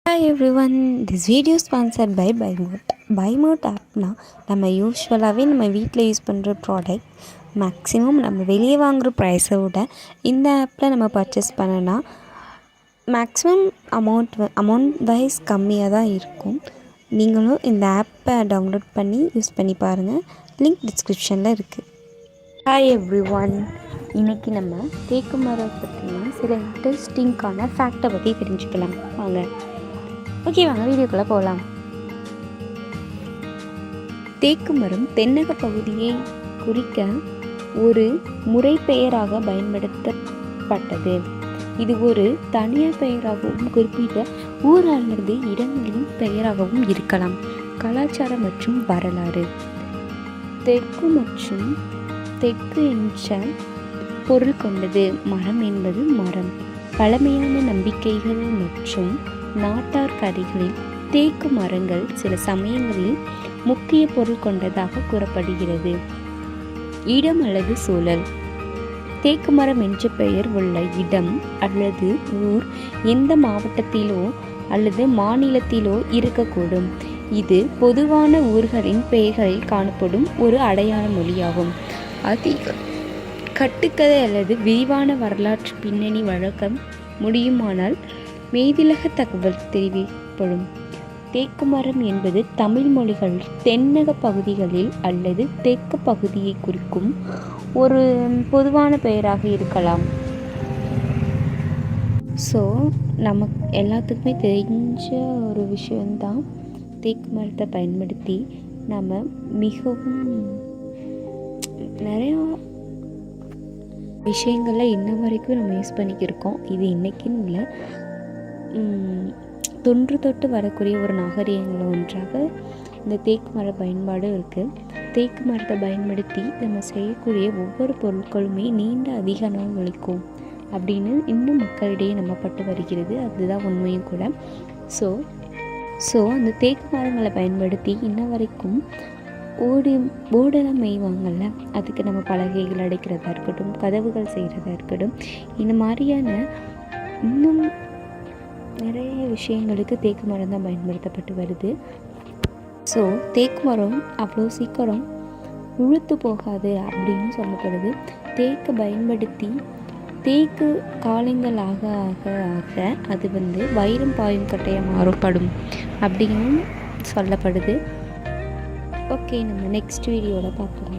Hi everyone, this video is sponsored by Buymote. Buymote Apna நம்ம யூஸ்வலாகவே நம்ம வீட்டில் யூஸ் பண்ணுற ப்ராடக்ட் மேக்ஸிமம் நம்ம வெளியே வாங்குகிற ப்ரைஸை விட இந்த ஆப்பில் நம்ம பர்ச்சேஸ் பண்ணனா மேக்ஸிமம் அமௌண்ட் வைஸ் கம்மியாக தான் இருக்கும். நீங்களும் இந்த ஆப்பை டவுன்லோட் பண்ணி யூஸ் பண்ணி பாருங்கள். லிங்க் டிஸ்கிரிப்ஷனில் இருக்குது. ஹாய் எவ்ரிஒன், இன்றைக்கி நம்ம தேக்கு மரம் பற்றின சில இன்ட்ரெஸ்டிங்கான ஃபேக்டை பற்றி தெரிஞ்சுக்கலாம். வாங்க வீடியோக்குள்ளே போகலாம். தேக்கு மரம் தென்னக பகுதியை குறிக்க ஒரு முறை பெயராக பயன்படுத்தப்பட்டது. இது ஒரு தனியார் பெயராகவும் குறிப்பிட்ட ஊர் அல்லது இடங்களின் பெயராகவும் இருக்கலாம். கலாச்சாரம் மற்றும் வரலாறு. தெற்கு மற்றும் தெற்கு என்ற பொருள் கொண்டது. மரம் என்பது மரம். பழமையான நம்பிக்கைகள் மற்றும் நாட்டார் கதைகளில் தேக்கு மரங்கள் சில சமயங்களில் முக்கிய பொருள் கொண்டதாக கூறப்படுகிறது. இடம் அல்லது சூழல். தேக்கு மரம் என்ற பெயர் உள்ள இடம் அல்லது ஊர் எந்த மாவட்டத்திலோ அல்லது மாநிலத்திலோ இருக்கக்கூடும். இது பொதுவான ஊர்களின் பெயர்களில் காணப்படும் ஒரு அடையாள மொழியாகும். அதிக கட்டுக்கதை அல்லது விரிவான வரலாற்று பின்னணி வழக்கம் முடியுமானால் மேதிலக தகவல் தெரிவிக்கப்படும். தேக்கு மரம் என்பது தமிழ் மொழிகள் தென்னக பகுதிகளில் அல்லது தெற்கு பகுதியை குறிக்கும் ஒரு பொதுவான பெயராக இருக்கலாம். ஸோ நமக்கு எல்லாத்துக்குமே தெரிஞ்ச ஒரு விஷயந்தான், தேக்கு மரத்தை பயன்படுத்தி நம்ம மிகவும் நிறையா விஷயங்களில் இன்ன வரைக்கும் நம்ம யூஸ் பண்ணிக்கிருக்கோம். இது இன்றைக்கின்னு இல்லை, தொன்று தொட்டு வரக்கூடிய ஒரு நாகரிகங்களில் ஒன்றாக இந்த தேக்கு மர பயன்பாடு இருக்குது. தேக்கு மரத்தை பயன்படுத்தி நம்ம செய்யக்கூடிய ஒவ்வொரு பொருட்களுமே நீண்ட அதிக நாள் உழைக்கும் அப்படின்னு இன்னும் மக்களிடையே நம்பப்பட்டு வருகிறது. அதுதான் உண்மையும் கூட. ஸோ அந்த தேக்கு மரங்களை பயன்படுத்தி இன்ன வரைக்கும் ஓடெல்லாம் மேய்வாங்கள்ல, அதுக்கு நம்ம பலகைகள் அடைக்கிறதா இருக்கட்டும், கதவுகள் செய்கிறதா இருக்கட்டும், இந்த மாதிரியான இன்னும் நிறைய விஷயங்களுக்கு தேக்கு மரம் தான் பயன்படுத்தப்பட்டு வருது. ஸோ தேக்கு மரம் அவ்வளோ சீக்கிரம் உழுத்து போகாது அப்படின்னு சொல்லப்படுது. தேக்கு பயன்படுத்தி தேக்கு காலங்கள் ஆக ஆக ஆக அது வைரம் பாயும் கட்டையாக மாறுபடும் அப்படின்னு சொல்லப்படுது. ஓகே, நம்ம நெக்ஸ்ட் வீடியோவில் பார்க்கலாம்.